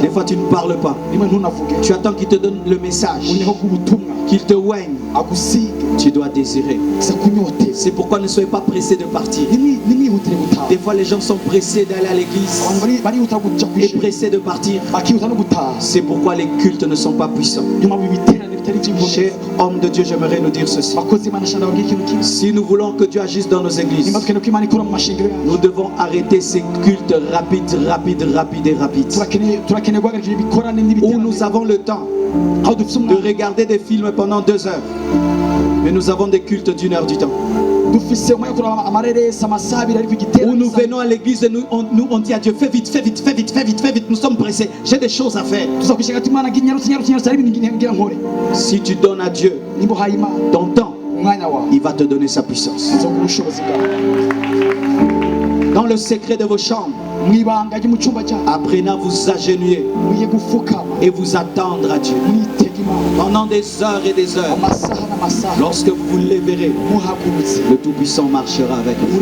Des fois tu ne parles pas. Tu attends qu'il te donne le message, qu'il te oigne. Tu dois désirer. C'est pourquoi ne soyez pas pressés de partir. Des fois les gens sont pressés d'aller à l'église et pressés de partir. C'est pourquoi les cultes ne sont pas puissants. Cher homme de Dieu, j'aimerais nous dire ceci. Si nous voulons que Dieu agisse dans nos églises, nous devons arrêter ces cultes rapides. Où nous avons le temps de regarder des films pendant 2 heures, mais nous avons des cultes d'1 heure du temps. Où nous venons à l'église et on dit à Dieu, fais vite, fais vite, fais vite, fais vite, fais vite, nous sommes pressés, j'ai des choses à faire. Si tu donnes à Dieu ton temps, il va te donner sa puissance. Dans le secret de vos chambres, apprenez à vous agenouiller et vous attendre à Dieu pendant des heures et des heures. Lorsque vous vous lèverez, le Tout-Puissant marchera avec vous.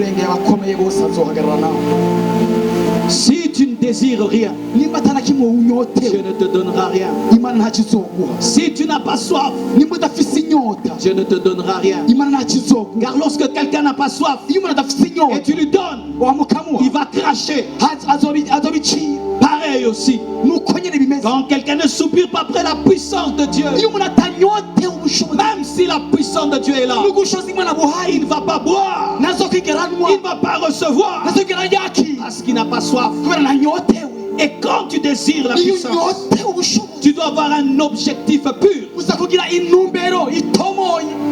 Si tu ne désires rien, Dieu ne te donnera rien. Si tu n'as pas soif, Dieu ne te donnera rien. Car lorsque quelqu'un n'a pas soif et tu lui donnes, il va cracher. Pareil aussi, quand quelqu'un ne soupire pas après la puissance de Dieu, même si la puissance de Dieu est là, il ne va pas boire, il ne va pas recevoir, parce qu'il n'a pas soif. Et quand tu désires la puissance, tu dois avoir un objectif pur.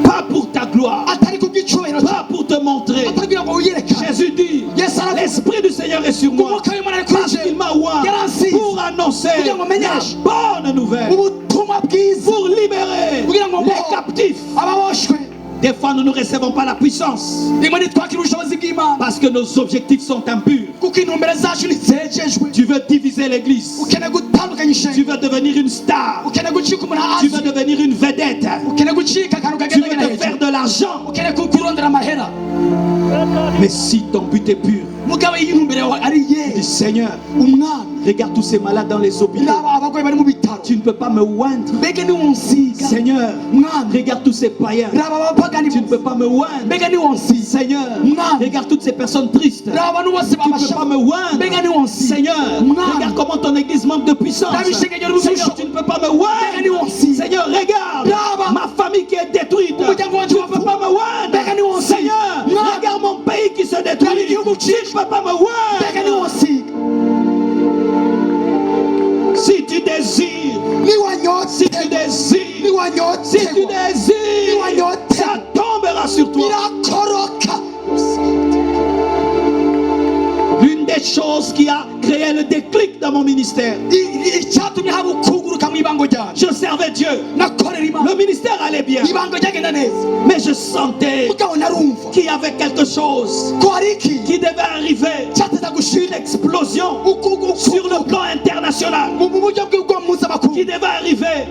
Pas pour ta gloire, pas pour te montrer. Jésus dit, l'Esprit du Seigneur est sur moi, parce qu'il m'a oint pour annoncer la bonne nouvelle, pour libérer les captifs. Des fois, nous ne recevons pas la puissance parce que nos objectifs sont impurs. Tu veux diviser l'église, tu veux devenir une star, tu veux devenir une vedette, tu veux te faire de l'argent. Mais si ton but est pur, dis Seigneur, regarde tous ces malades dans les hôpitaux, tu ne peux pas me oindre. Seigneur, regarde tous ces païens, tu ne peux pas me oindre. Seigneur, regarde toutes ces personnes tristes, tu ne peux pas me oindre. Seigneur, regarde comment ton église manque de puissance. Seigneur, tu ne peux pas me oindre. Seigneur, regarde ma famille qui est détruite, tu ne peux pas me oindre. Seigneur, regarde mon pays qui se détruit, tu ne peux pas me oindre. Si tu désires, si tu désires, si tu désires, ça tombera sur toi. L'une des choses qui a créé le déclic dans mon ministère, je servais Dieu, le ministère allait bien, mais je sentais qu'il y avait quelque chose qui devait arriver, une explosion sur le plan international qui devait arriver,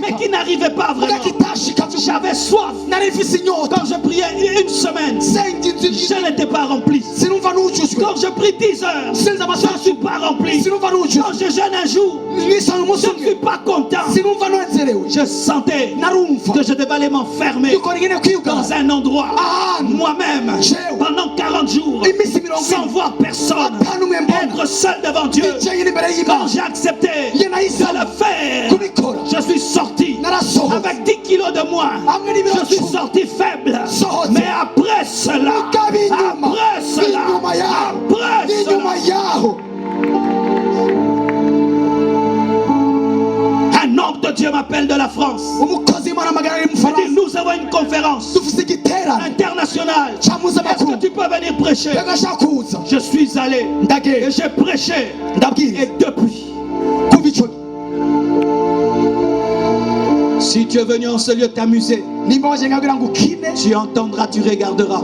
mais qui n'arrivait pas vraiment. J'avais soif. Quand je priais une semaine, je n'étais pas rempli. Quand je prie 10 heures, je ne suis pas rempli. Quand je jeûne un jour, je ne suis pas content. Je sentais que je devais aller m'enfermer dans un endroit moi-même pendant 40 jours sans voir personne, être seul devant Dieu. Quand j'ai accepté de le faire, je suis sorti avec 10 kilos de moins. Je suis sorti faible. Mais après cela, un homme de Dieu m'appelle de la France. Il dit, nous avons une conférence internationale. Est-ce que tu peux venir prêcher? Je suis allé et j'ai prêché. Et depuis, si tu es venu en ce lieu t'amuser, tu entendras, tu regarderas,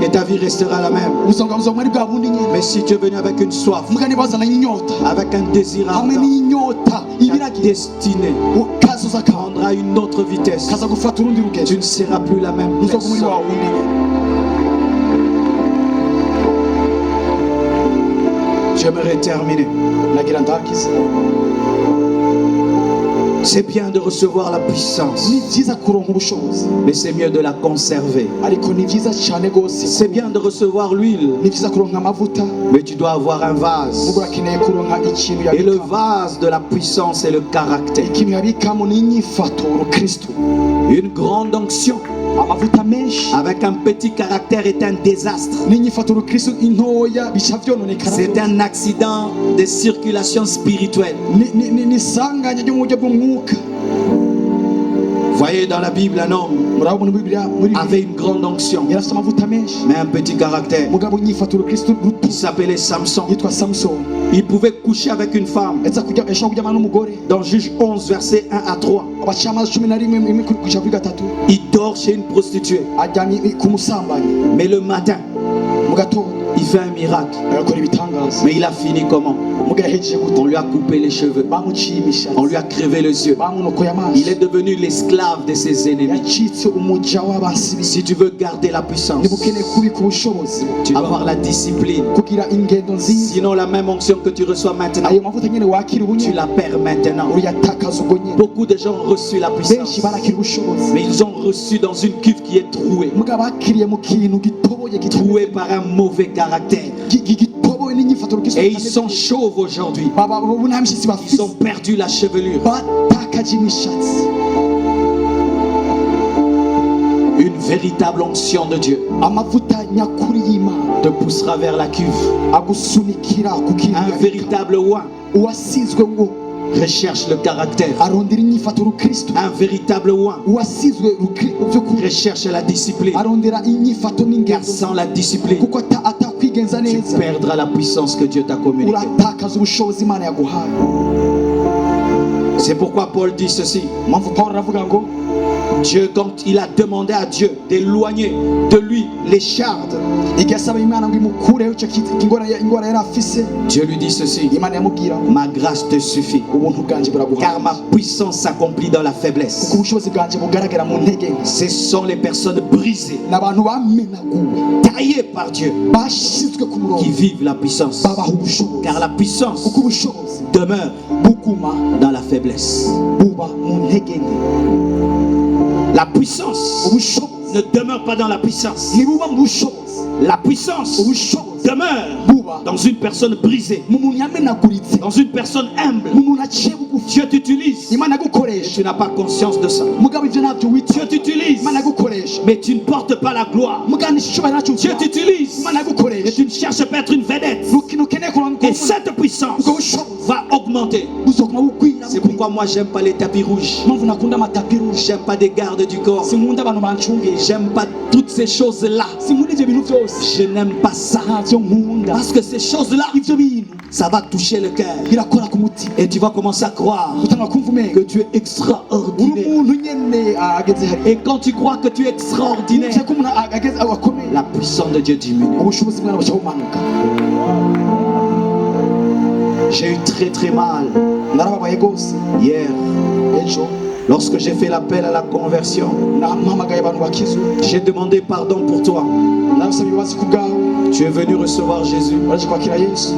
et ta vie restera la même. Mais si tu es venu avec une soif, avec un désir ardent, ta destinée prendra une autre vitesse. Tu ne seras plus la même personne. J'aimerais terminer. C'est bien de recevoir la puissance, mais c'est mieux de la conserver. C'est bien de recevoir l'huile, mais tu dois avoir un vase. Et le vase de la puissance est le caractère. Une grande onction avec un petit caractère est un désastre. C'est un accident de circulation spirituelle. Voyez dans la Bible un homme avait une grande onction, mais un petit caractère. Il s'appelait Samson. Il pouvait coucher avec une femme. Dans Juge 11, versets 1 à 3. Il dort chez une prostituée. Mais le matin, il fait un miracle. Mais il a fini comment? On lui a coupé les cheveux. On lui a crevé les yeux. Il est devenu l'esclave de ses ennemis. Si tu veux garder la puissance, tu dois avoir la discipline. Sinon la même onction que tu reçois maintenant, tu la perds maintenant. Beaucoup de gens ont reçu la puissance, mais ils ont reçu dans une cuve qui est trouée. Trouée par un mauvais caractère. Et ils sont chauves aujourd'hui. Ils ont perdu la chevelure. Une véritable onction de Dieu te poussera vers la cuve. Un véritable oin recherche le caractère. Un véritable oin recherche la discipline. Car sans la discipline, tu perdras la puissance que Dieu t'a communiquée. C'est pourquoi Paul dit ceci. Dieu, quand il a demandé à Dieu d'éloigner de lui les chardes, Dieu lui dit ceci: ma grâce te suffit, car ma puissance s'accomplit dans la faiblesse. Ce sont les personnes brisées, taillées par Dieu, qui vivent la puissance, car la puissance demeure dans la faiblesse. La puissance ne demeure pas dans la puissance. La puissance demeure dans une personne brisée, dans une personne humble. Dieu t'utilise et tu n'as pas conscience de ça. Dieu t'utilise mais tu ne portes pas la gloire. Dieu t'utilise et tu ne cherches pas à être une vedette. Et cette puissance va augmenter. C'est pourquoi moi j'aime pas les tapis rouges. J'aime pas des gardes du corps. J'aime pas toutes ces choses-là. Je n'aime pas ça. Parce que ces choses-là, ça va toucher le cœur. Et tu vas commencer à croire que tu es extraordinaire. Et quand tu crois que tu es extraordinaire, la puissance de Dieu diminue. J'ai eu très mal hier. Lorsque j'ai fait l'appel à la conversion, j'ai demandé pardon pour toi. Tu es venu recevoir Jésus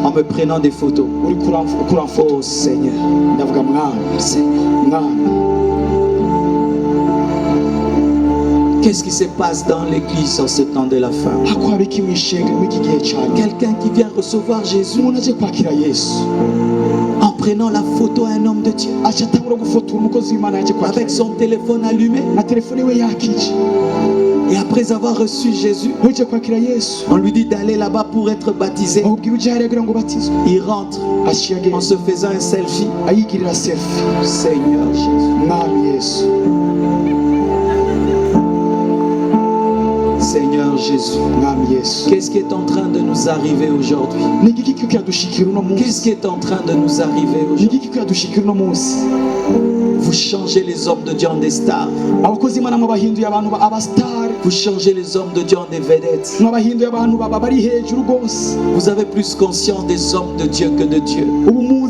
en me prenant des photos. Oh Seigneur, Seigneur. Qu'est-ce qui se passe dans l'église en ce temps de la fin? Quelqu'un qui vient recevoir Jésus en prenant la photo à un homme de Dieu, avec son téléphone allumé. Et après avoir reçu Jésus, on lui dit d'aller là-bas pour être baptisé. Il rentre en se faisant un selfie. Seigneur Jésus. Seigneur Jésus, qu'est-ce qui est en train de nous arriver aujourd'hui? Qu'est-ce qui est en train de nous arriver aujourd'hui? Vous changez les hommes de Dieu en des stars. Vous changez les hommes de Dieu en des vedettes. Vous avez plus conscience des hommes de Dieu que de Dieu. Vous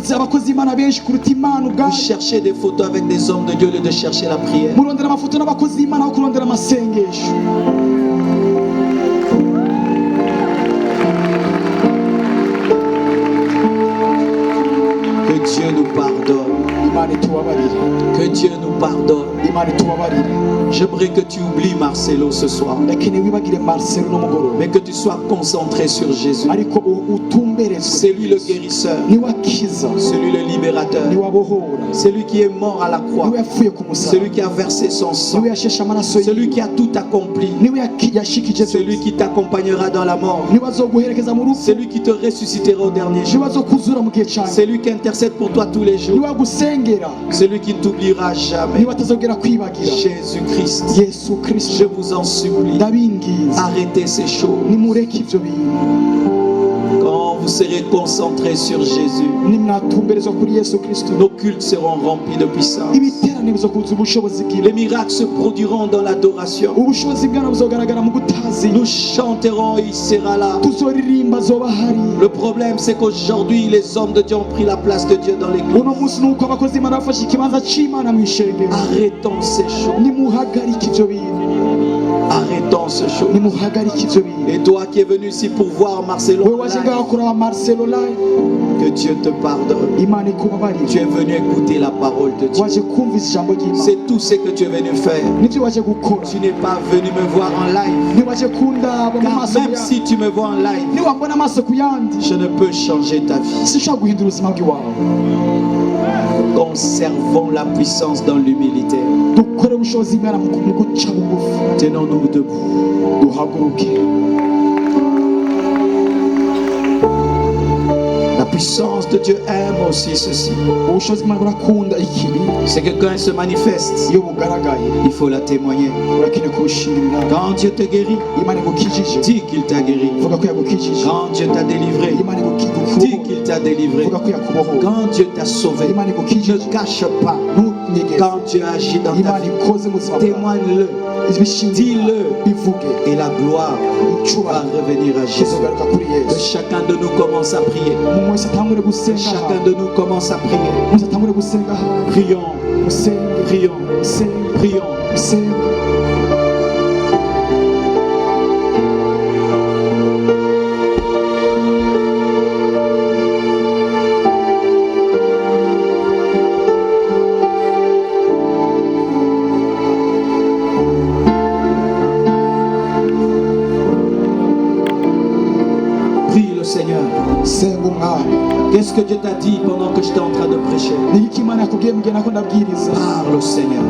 cherchez des photos avec des hommes de Dieu au lieu de chercher la prière. Que Dieu nous pardonne. Que Dieu nous pardonne. J'aimerais que tu oublies Marcelo ce soir, mais que tu sois concentré sur Jésus. C'est lui le guérisseur, c'est lui le libérateur, c'est lui qui est mort à la croix, c'est lui qui a versé son sang, c'est lui qui a tout accompli, c'est lui qui t'accompagnera dans la mort, c'est lui qui te ressuscitera au dernier jour, c'est lui qui intercède pour toi tous les jours, c'est lui qui ne t'oubliera jamais. Jésus-Christ, je vous en supplie, arrêtez ces choses. Quand vous serez concentrés sur Jésus, nos cultes seront remplis de puissance. Les miracles se produiront dans l'adoration. Nous chanterons, il sera là. Le problème, c'est qu'aujourd'hui, les hommes de Dieu ont pris la place de Dieu dans l'église. Arrêtons ces choses. Arrêtons ce show. Et toi qui es venu ici pour voir Marcelo, que Dieu te pardonne. Tu es venu écouter la parole de Dieu. C'est tout ce que tu es venu faire. Tu n'es pas venu me voir en live. Car même si tu me vois en live, je ne peux changer ta vie. Conservons la puissance dans l'humilité. Tenons-nous debout. La puissance de Dieu aime aussi ceci. C'est que quand elle se manifeste, il faut la témoigner. Quand Dieu te guérit, dis qu'il t'a guéri. Quand Dieu t'a délivré, dis qu'il t'a délivré. Quand Dieu t'a sauvé, ne cache pas. Quand Dieu agit dans ta vie, témoigne-le, dis-le, et la gloire va revenir à Jésus. Que chacun de nous commence à prier. Chacun de nous commence à prier. Prions, prions, prions. Qu'est-ce que Dieu t'a dit pendant que j'étais en train de prêcher? Parle au Seigneur.